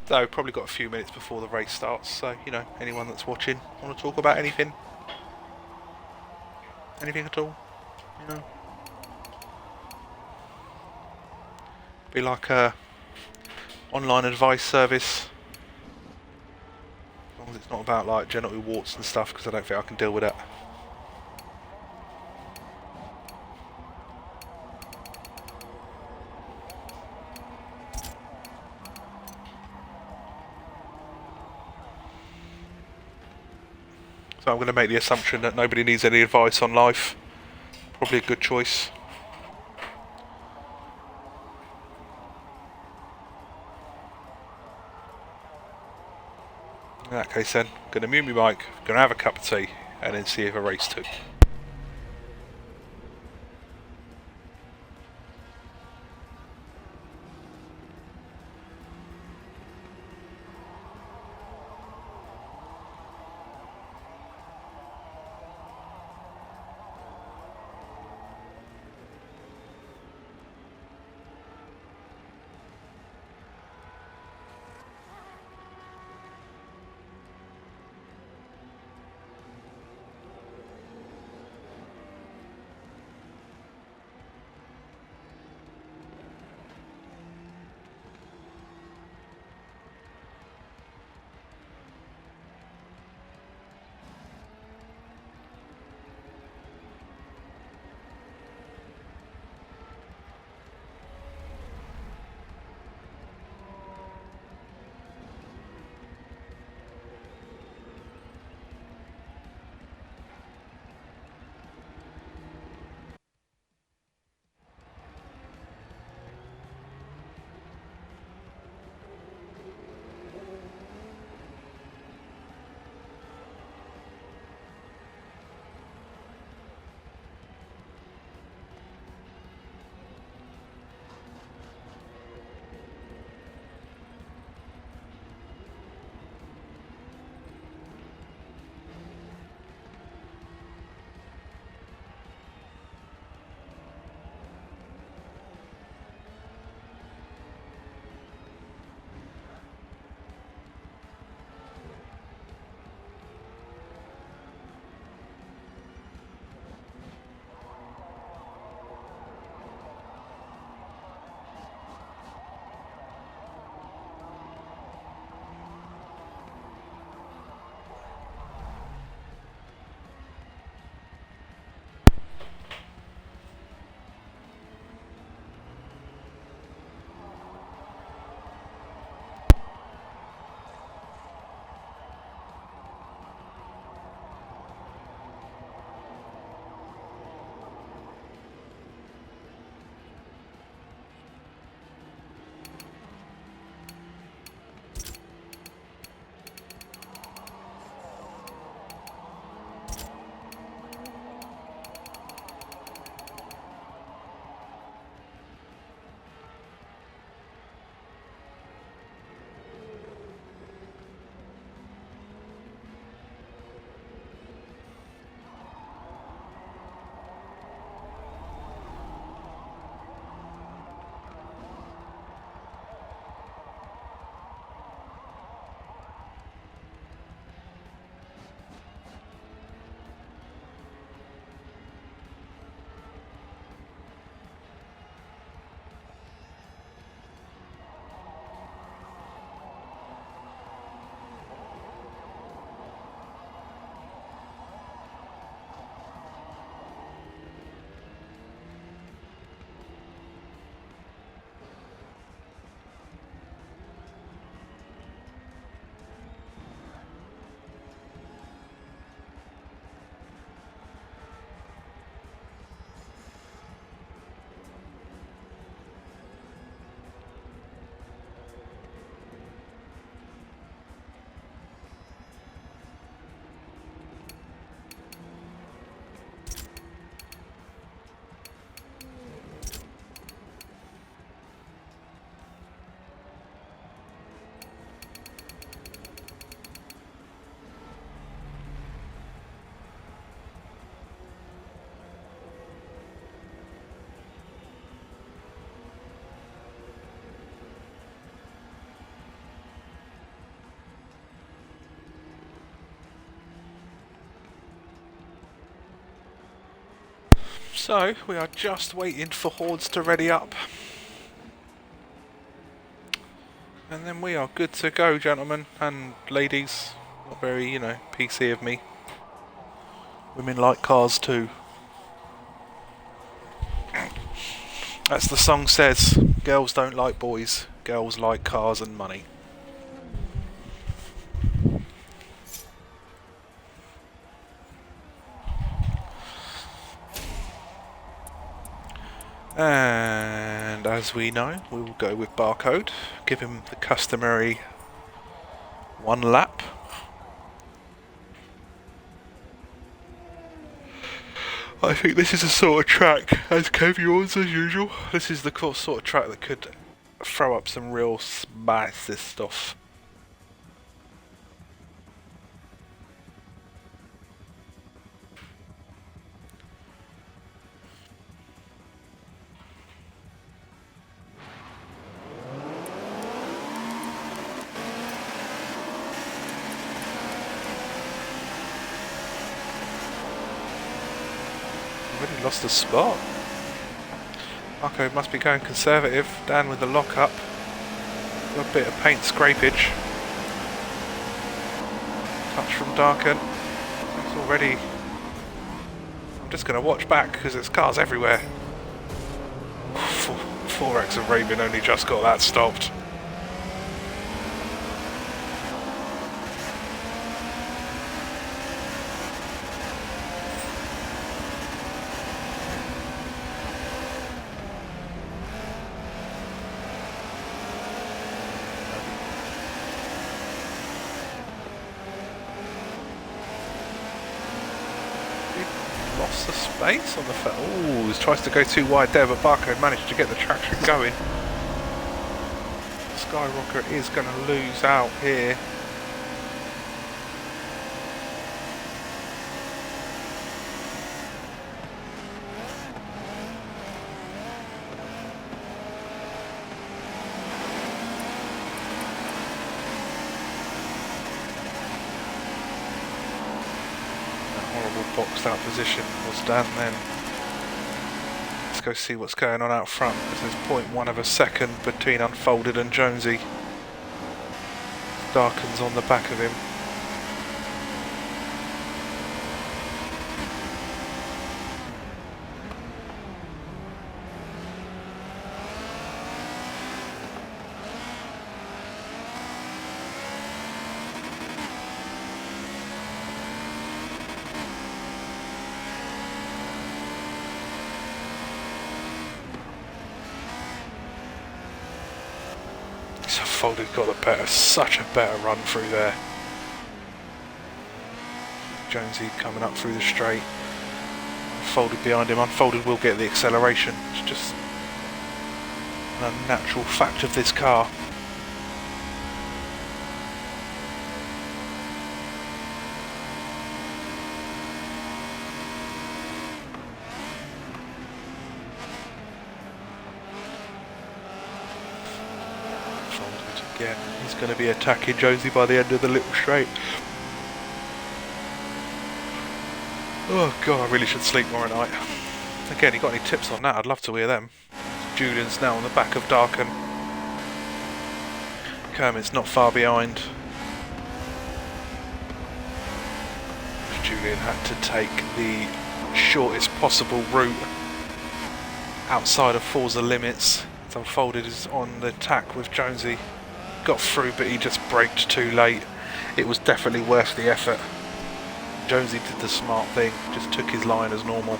Though probably got a few minutes before the race starts, so you know, anyone that's watching want to talk about anything, anything at all, you know, be like a online advice service, as long as it's not about like genital warts and stuff, because I don't think I can deal with that. So I'm going to make the assumption that nobody needs any advice on life. Probably a good choice. In that case then, I'm going to mute my mic, going to have a cup of tea, and then see if I race too. So, we are just waiting for hordes to ready up. And then we are good to go, gentlemen and ladies. Not very, you know, PC of me. Women like cars too. As the song says, girls don't like boys, girls like cars and money. And as we know, we will go with Barcode, give him the customary 1 lap. I think this is a sort of track, as Kev yours as usual, this is the sort of track that could throw up some real spicy stuff. Already lost a spot. Marco must be going conservative, down with the lock-up. Got a bit of paint scrapage. Touch from Darken. It's already... I'm just going to watch back because there's cars everywhere. 4X of Raven only just got that stopped. Lost the space on the foot. Ooh, he tries to go too wide there, but Barcode managed to get the traction going. Skyrocker is going to lose out here. Boxed out position was down then. Let's go see what's going on out front. There's 0.1 of a second between Unfolded and Jonesy. Darken's on the back of him. Unfolded got such a better run through there. Jonesy coming up through the straight. Unfolded behind him. Unfolded will get the acceleration. It's just a natural fact of this car. Again, he's going to be attacking Jonesy by the end of the little straight. Oh god, I really should sleep more at night. Again, you got any tips on that? I'd love to hear them. Julian's now on the back of Darken. Kermit's not far behind. Julian had to take the shortest possible route outside of Forza limits. Unfolded is on the attack with Jonesy. Got through, but he just braked too late. It was definitely worth the effort. Jonesy did the smart thing, just took his line as normal.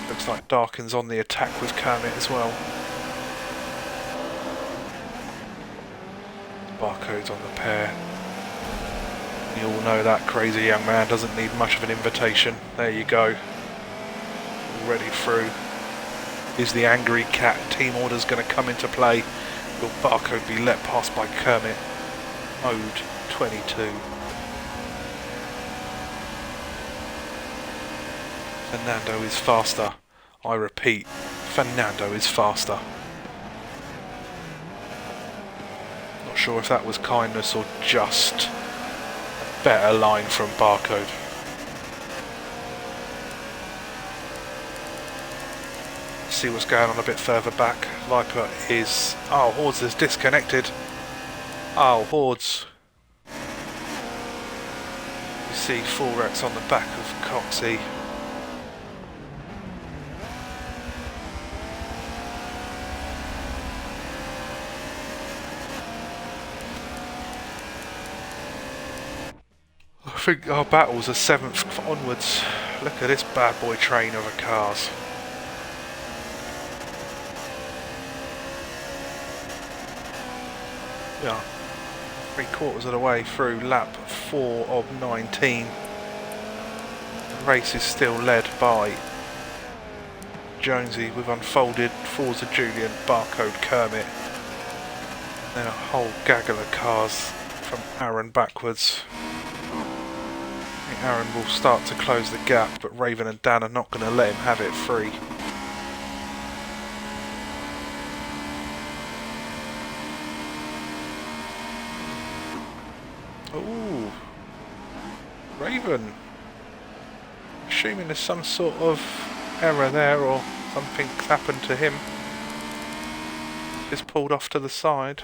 Looks like Darken's on the attack with Kermit as well. Barcode's on the pair. You all know that crazy young man doesn't need much of an invitation. There you go. Already through. Is the angry cat. Team order's going to come into play. Will Barcode be let past by Kermit? Mode 22. Fernando is faster. I repeat, Fernando is faster. Not sure if that was kindness or just a better line from Barcode. Let's see what's going on a bit further back. Viper is... Oh, Hordes is disconnected. Oh, Hordes. You see Forex on the back of Coxey. I think our battles are 7th onwards. Look at this bad boy train of cars. Yeah, 3/4 of the way through lap 4 of 19. The race is still led by Jonesy with Unfolded, Forza Julian, Barcode Kermit. Then a whole gaggle of cars from Aaron backwards. I think Aaron will start to close the gap, but Raven and Dan are not going to let him have it free. Ooh, Raven. Assuming there's some sort of error there or something's happened to him. He's pulled off to the side.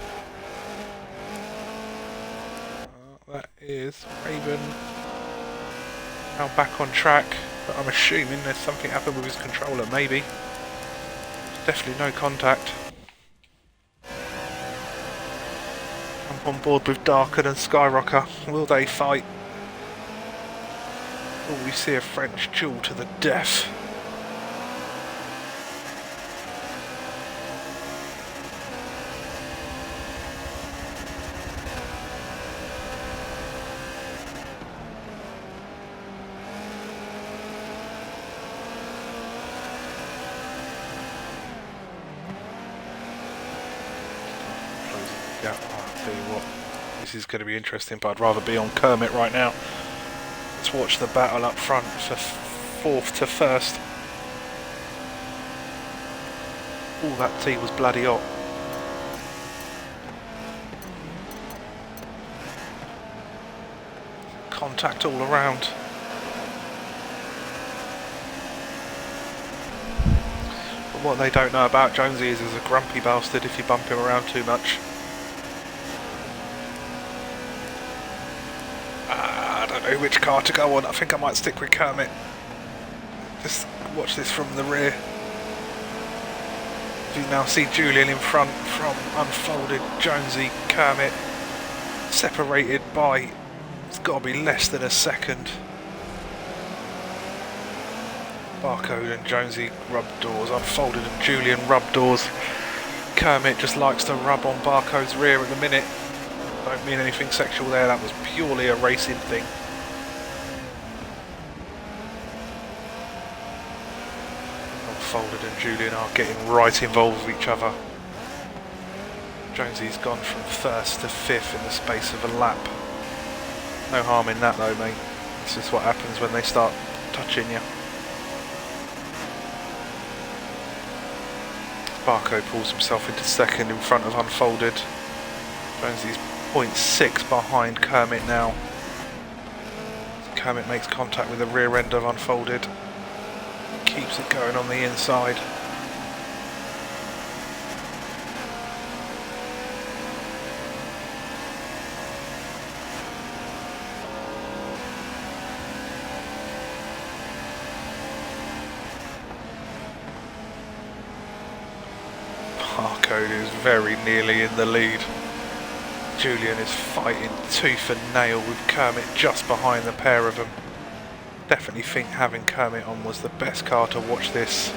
That is Raven. Now back on track, but I'm assuming there's something happened with his controller, maybe. Definitely no contact. I'm on board with Darker and Skyrocker. Will they fight? Will we see a French duel to the death? Yeah, I'll tell you what, this is going to be interesting, but I'd rather be on Kermit right now. Let's watch the battle up front for 4th to 1st. All that tea was bloody hot. Contact all around. But what they don't know about Jonesy is he's a grumpy bastard if you bump him around too much. I don't know which car to go on. I think I might stick with Kermit. Just watch this from the rear. You now see Julian in front from Unfolded, Jonesy, Kermit. Separated by, it's got to be less than a second. Barcode and Jonesy rub doors, Unfolded and Julian rub doors. Kermit just likes to rub on Barcode's rear at the minute. Don't mean anything sexual there, that was purely a racing thing. Unfolded and Julian are getting right involved with each other. Jonesy's gone from 1st to 5th in the space of a lap. No harm in that though, mate. This is what happens when they start touching you. Barcode pulls himself into 2nd in front of Unfolded. Jonesy's 0.6 behind Kermit now. Kermit makes contact with the rear end of Unfolded. Keeps it going on the inside. Barcode is very nearly in the lead. Julian is fighting tooth and nail with Kermit just behind the pair of them. Definitely think having Kermit on was the best car to watch this.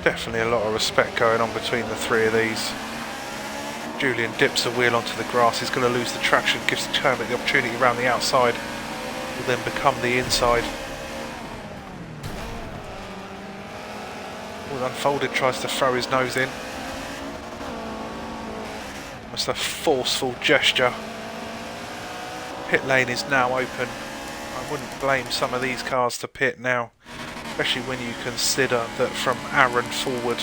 Definitely a lot of respect going on between the three of these. Julian dips the wheel onto the grass, he's going to lose the traction, gives Kermit the opportunity around the outside, will then become the inside. Well, Unfolded tries to throw his nose in. Almost a forceful gesture. Pit lane is now open. I wouldn't blame some of these cars to pit now, especially when you consider that from Aaron forward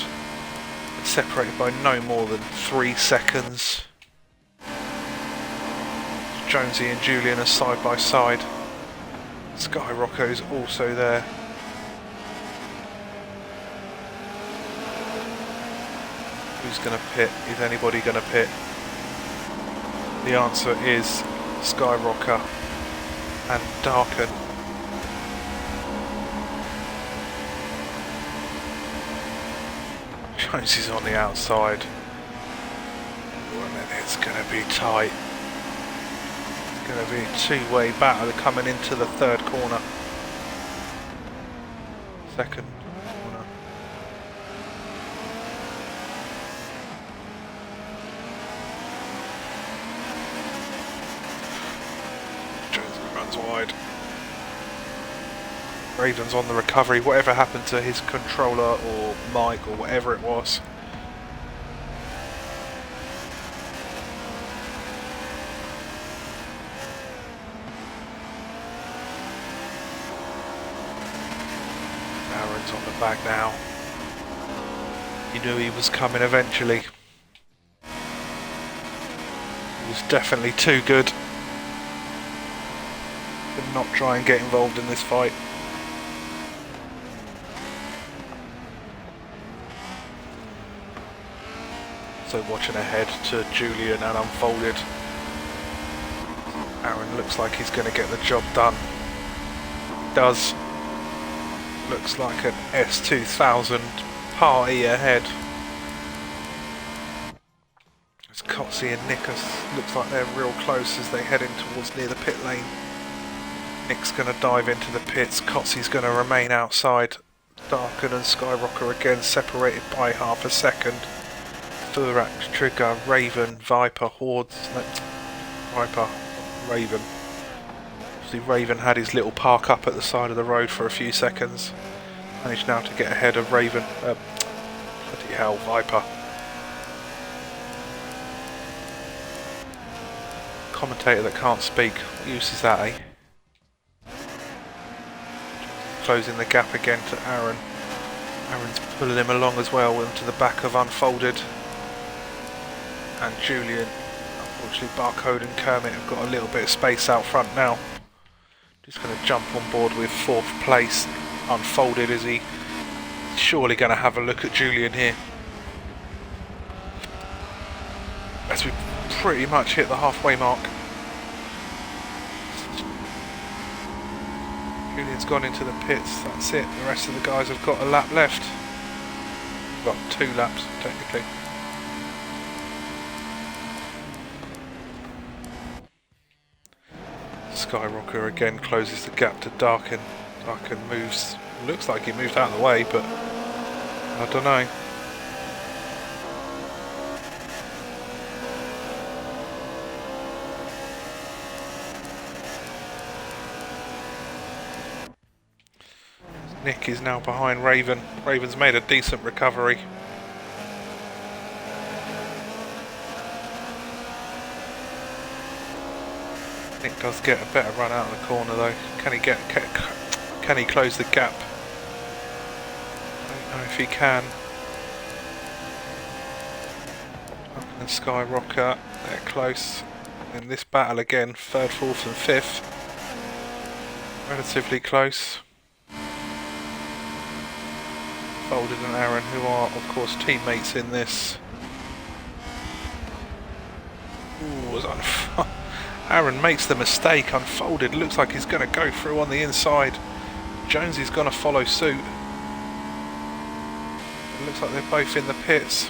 it's separated by no more than 3 seconds. Jonesy and Julian are side by side. Sky Rocco's also there. Who's going to pit? Is anybody going to pit? The answer is Skyrocker and Darken. Jonesy's on the outside. And it's going to be tight. It's going to be a two-way battle coming into the third corner. Second corner. Jonesy runs wide. Raven's on the recovery. Whatever happened to his controller or mic or whatever it was. Aaron's on the back now. He knew he was coming eventually. He was definitely too good. Did not try and get involved in this fight. So watching ahead to Julian and Unfolded. Aaron looks like he's going to get the job done. Does. Looks like an S2000 party ahead. As Cotsy and Nickus looks like they're real close as they head in towards near the pit lane. Nick's going to dive into the pits. Cotsy's going to remain outside. Darken and Skyrocker again separated by half a second. Thurak, Trigger, Raven, Viper, Hordes. No, Viper, Raven. Obviously Raven had his little park up at the side of the road for a few seconds. Managed now to get ahead of Raven. Bloody hell, Viper. Commentator that can't speak. What use is that, eh? Closing the gap again to Aaron. Aaron's pulling him along as well into the back of Unfolded. And Julian. Unfortunately Barcode and Kermit have got a little bit of space out front now. Just going to jump on board with 4th place. Unfolded, is he surely going to have a look at Julian here? As we pretty much hit the halfway mark. Julian's gone into the pits, that's it. The rest of the guys have got a lap left. Well, 2 laps technically. Skyrocker again closes the gap to Darken. Darken moves, looks like he moved out of the way, but I don't know. Nick is now behind Raven. Raven's made a decent recovery. Nick does get a better run out of the corner though. Can he close the gap? I don't know if he can. And Skyrocker, they're close. In this battle again, 3rd, 4th and 5th. Relatively close. Folded and Aaron, who are of course teammates in this. Ooh, was on fire. Aaron makes the mistake. Unfolded, looks like he's going to go through on the inside. Jonesy's going to follow suit. It looks like they're both in the pits.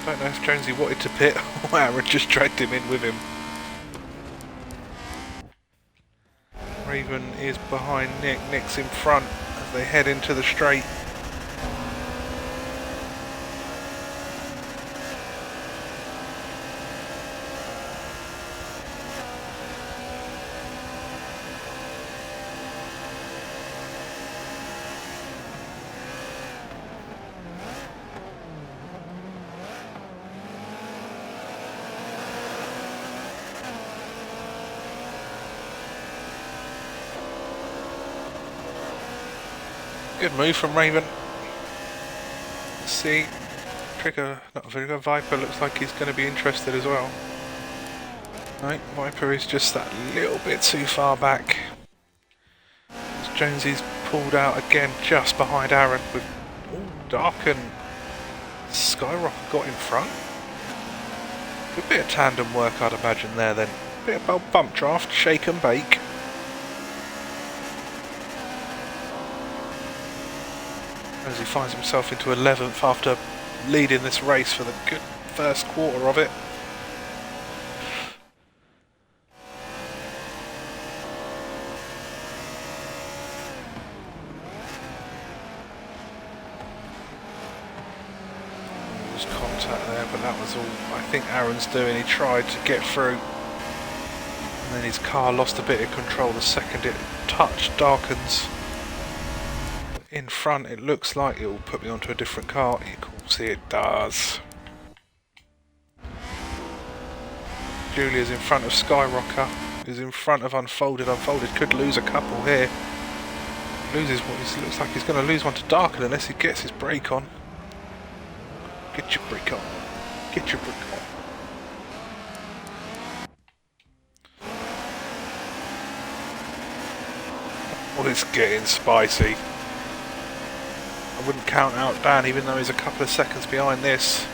Don't know if Jonesy wanted to pit or Aaron just dragged him in with him. Raven is behind Nick. Nick's in front as they head into the straight. Good move from Raven. Let's see. Viper looks like he's going to be interested as well. No, Viper is just that little bit too far back. Jonesy's pulled out again just behind Aaron with Darken Skyrocket got in front. Good bit of tandem work, I'd imagine there then. Bit of bump draft, shake and bake. As he finds himself into 11th after leading this race for the good first quarter of it. Contact there, but that was all I think Aaron's doing. He tried to get through and then his car lost a bit of control the second it touched Darkins. In front it looks like it will put me onto a different car. You can see it does. Julia's in front of Skyrocker, who's in front of Unfolded. Unfolded could lose a couple here. Loses what looks like he's going to lose one to Darken unless he gets his brake on. Get your brake on. Get your brake on. Oh, it's getting spicy. I wouldn't count out Dan even though he's a couple of seconds behind this.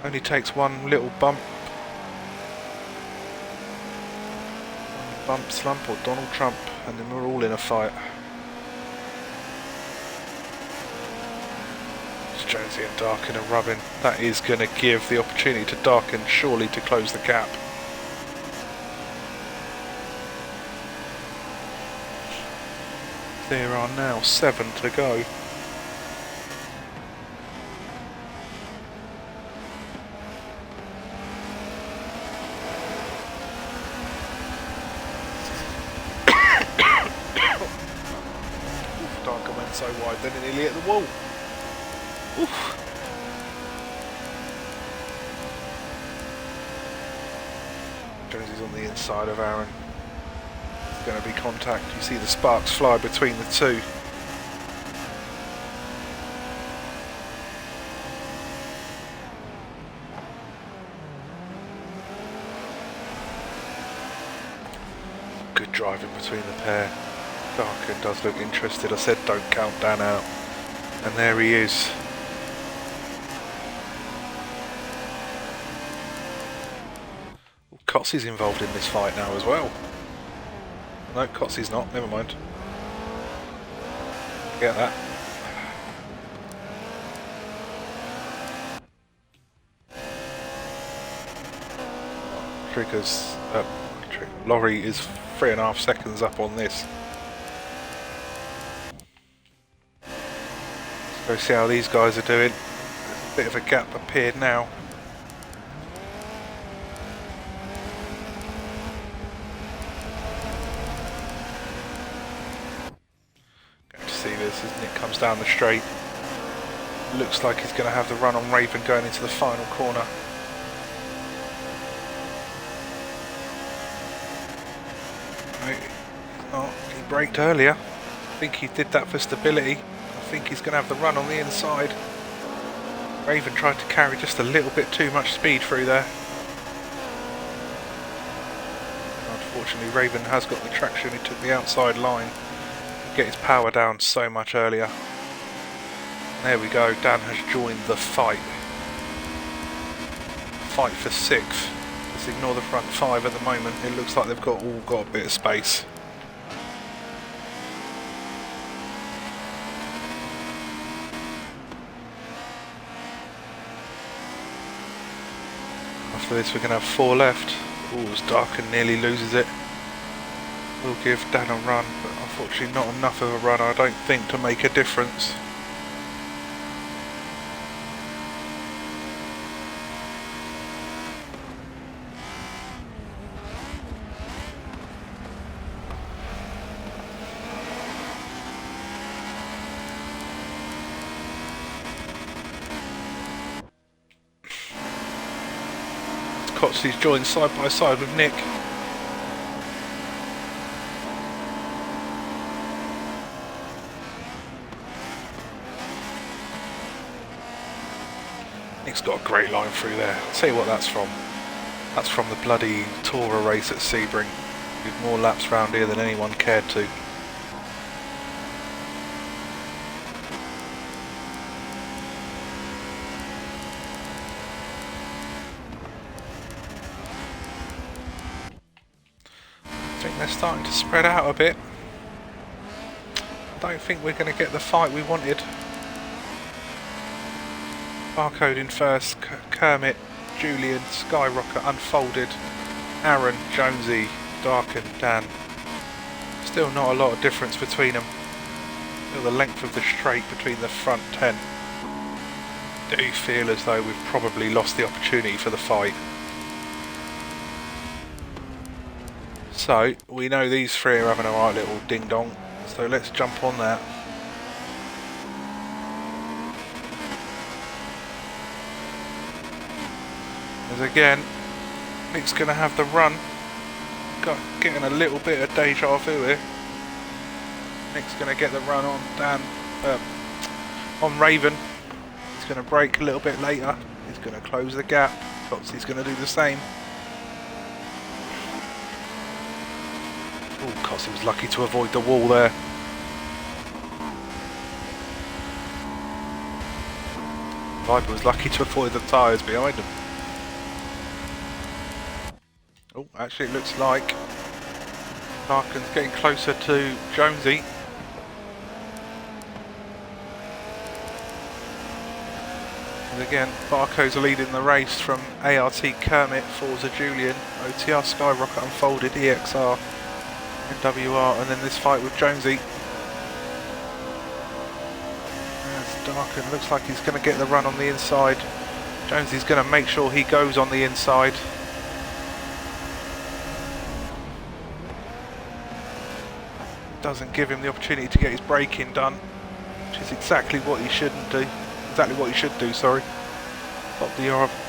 Only takes one little bump. Bump, slump or Donald Trump and then we're all in a fight. Jonesy and Darkin are rubbing. That is going to give the opportunity to Darkin surely to close the gap. There are now 7 to go. Darkin went so wide then it nearly hit the wall. Oof. Jonesy's on the inside of Aaron. There's going to be contact. You see the sparks fly between the two. Good driving between the pair. Darkin does look interested. I said don't count Dan out. And there he is. Kotze's involved in this fight now as well. No, Kotze's not, never mind. Get that. Laurie is 3.5 seconds up on this. Let's go see how these guys are doing. There's a bit of a gap appeared now. As Nick comes down the straight, looks like he's going to have the run on Raven going into the final corner. No, he's not. He braked earlier. I think he did that for stability. I think he's going to have the run on the inside. Raven tried to carry just a little bit too much speed through there. Unfortunately, Raven has got the traction. He took the outside line. Get his power down so much earlier. There we go, Dan has joined the fight. Fight for 6th. Let's ignore the front 5 at the moment. It looks like they've all got a bit of space. After this we're going to have 4 left. Oh, as Darkin nearly loses it. We'll give Dan a run, but unfortunately not enough of a run, I don't think, to make a difference. Kotze's joined side by side with Nick. Nick's got a great line through there. I'll tell you what that's from. That's from the bloody Tourer race at Sebring. Did more laps round here than anyone cared to. they're starting to spread out a bit. I don't think we're going to get the fight we wanted. Barcode in first, Kermit, Julian, Skyrocket, Unfolded, Aaron, Jonesy, Darken, Dan. Still not a lot of difference between them. Still the length of the straight between the front 10. Do feel as though we've probably lost the opportunity for the fight. So, we know these three are having a right little ding-dong, so let's jump on that. As again, Nick's going to have the run. Getting a little bit of deja vu here. Nick's going to get the run on Dan, on Raven. He's going to brake a little bit later. He's going to close the gap. Coxey's going to do the same. Oh, Coxey was lucky to avoid the wall there. Viper was lucky to avoid the tyres behind him. Oh, actually it looks like Larkin's getting closer to Jonesy. And again, Barco's leading the race from ART, Kermit, Forza, Julian, OTR, Skyrocket, Unfolded, EXR, NWR, and then this fight with Jonesy. As Darken looks like he's going to get the run on the inside. Jonesy's going to make sure he goes on the inside. Doesn't give him the opportunity to get his braking done, which is exactly what he shouldn't do. Exactly what he should do, sorry.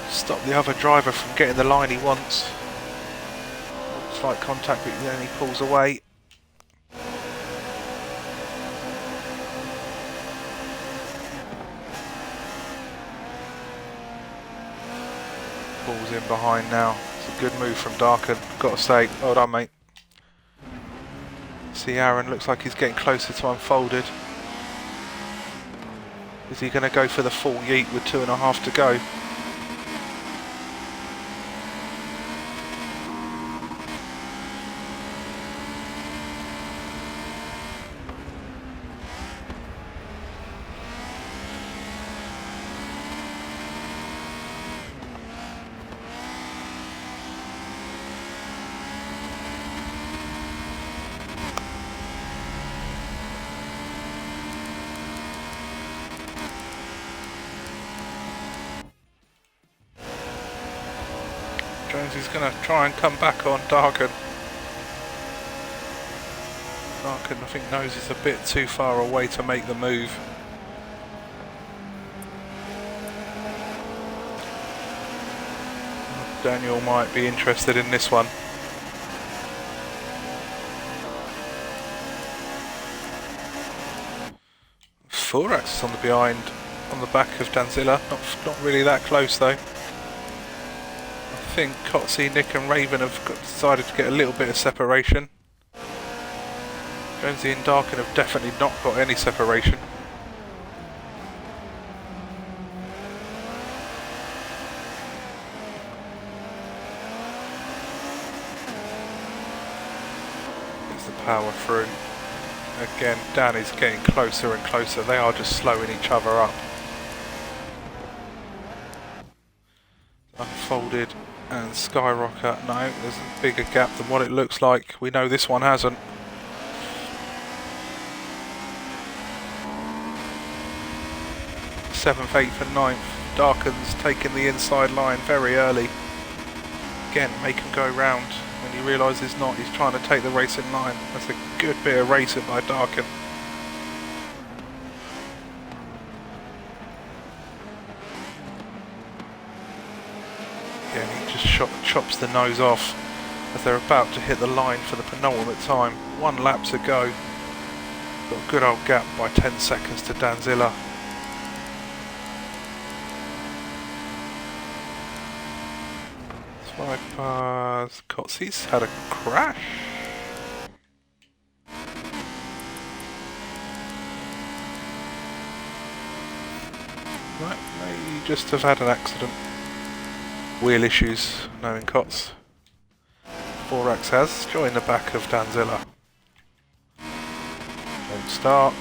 Stop the other driver from getting the line he wants. Slight contact, but then he pulls away. Pulls in behind now. It's a good move from Darken, got to say. Well done, mate. See Aaron, looks like he's getting closer to Unfolded. Is he going to go for the full yeet with 2.5 to go? Jonesy's going to try and come back on Darken. Darken, I think, knows he's a bit too far away to make the move. Daniel might be interested in this one. Thorax is on the behind, on the back of Danzilla. Not really that close though. I think Cotsey, Nick and Raven have decided to get a little bit of separation. Jonesy and Darken have definitely not got any separation. Gets the power through. Again, Dan is getting closer and closer. They are just slowing each other up. Unfolded and Skyrocket. No, there's a bigger gap than what it looks like. We know this one hasn't. Seventh, eighth and ninth. Darken's taking the inside line very early. Again, make him go round. When he realises he's not, he's trying to take the racing line. That's a good bit of racing by Darken. Again, he just chops the nose off as they're about to hit the line for the penultimate time. 1 lap to go. Got a good old gap by 10 seconds to Danzilla. Cotsey's had a crash. Right, may just have had an accident. Wheel issues, knowing Cots. Forax has joined the back of Danzilla. Won't start.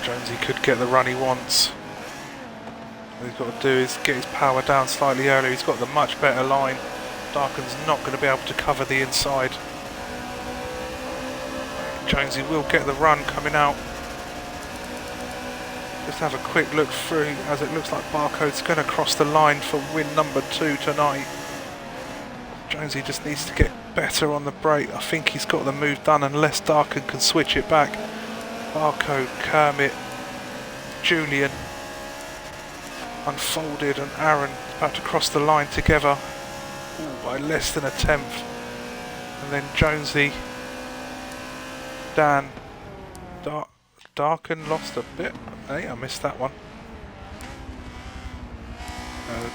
Jonesy could get the run he wants. What he's got to do is get his power down slightly earlier. He's got the much better line. Darken's not going to be able to cover the inside. Jonesy will get the run coming out. Just have a quick look through as it looks like Barcode's going to cross the line for win number 2 tonight. Jonesy just needs to get better on the brake. I think he's got the move done unless Darken can switch it back. Barcode, Kermit, Julian, Unfolded and Aaron about to cross the line together. Ooh, by less than a tenth. And then Jonesy, Dan, Darken lost a bit. Hey, I missed that one.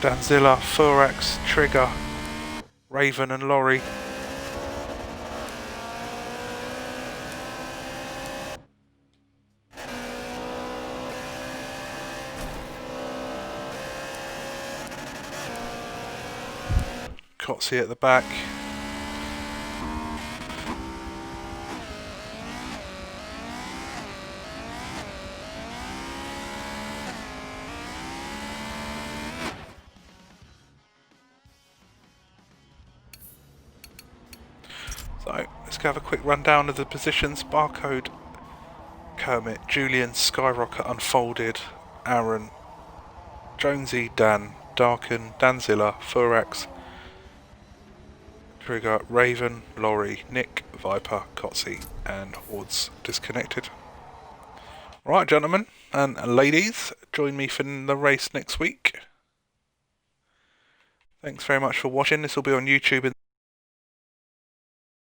Danzilla, Forax, Trigger, Raven and Laurie. Cotsy at the back. So let's have a quick rundown of the positions. Barcode, Kermit, Julian, Skyrocket, Unfolded, Aaron, Jonesy, Dan, Darken, Danzilla, Forax, Trigger, Raven, Laurie, Nick, Viper, Cotsy and Woods disconnected. Right, gentlemen and ladies, join me for the race next week. Thanks very much for watching. This will be on YouTube